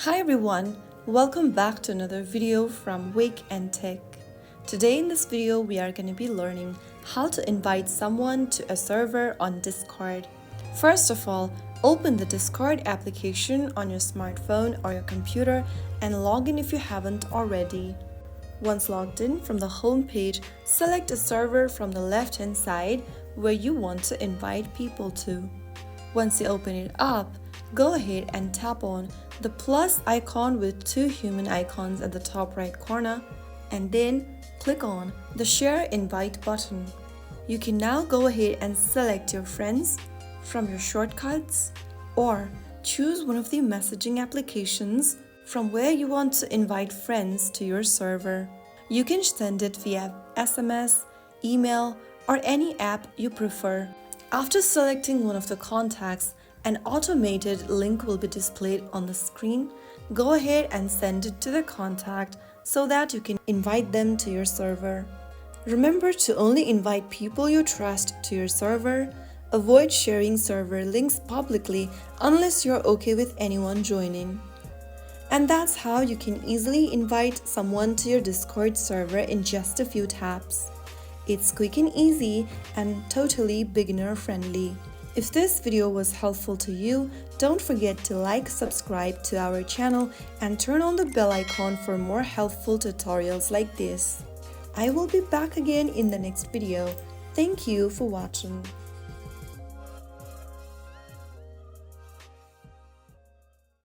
Hi everyone, welcome back to another video from Wake&Tech. Today in this video we are going to be learning how to invite someone to a server on Discord. First of all, open the Discord application on your smartphone or your computer and log in if you haven't already. Once logged in, from the home page, select a server from the left hand side where you want to invite people to. Once you open it up, go ahead and tap on the plus icon with two human icons at the top right corner and then click on the share invite button. You can now go ahead and select your friends from your shortcuts or choose one of the messaging applications from where you want to invite friends to your server. You can send it via SMS, email, or any app you prefer. After selecting one of the contacts, an automated link will be displayed on the screen. Go ahead and send it to the contact so that you can invite them to your server. Remember to only invite people you trust to your server. Avoid sharing server links publicly unless you're okay with anyone joining. And that's how you can easily invite someone to your Discord server in just a few taps. It's quick and easy and totally beginner friendly. If this video was helpful to you, don't forget to like, subscribe to our channel and turn on the bell icon for more helpful tutorials like this. I will be back again in the next video. Thank you for watching.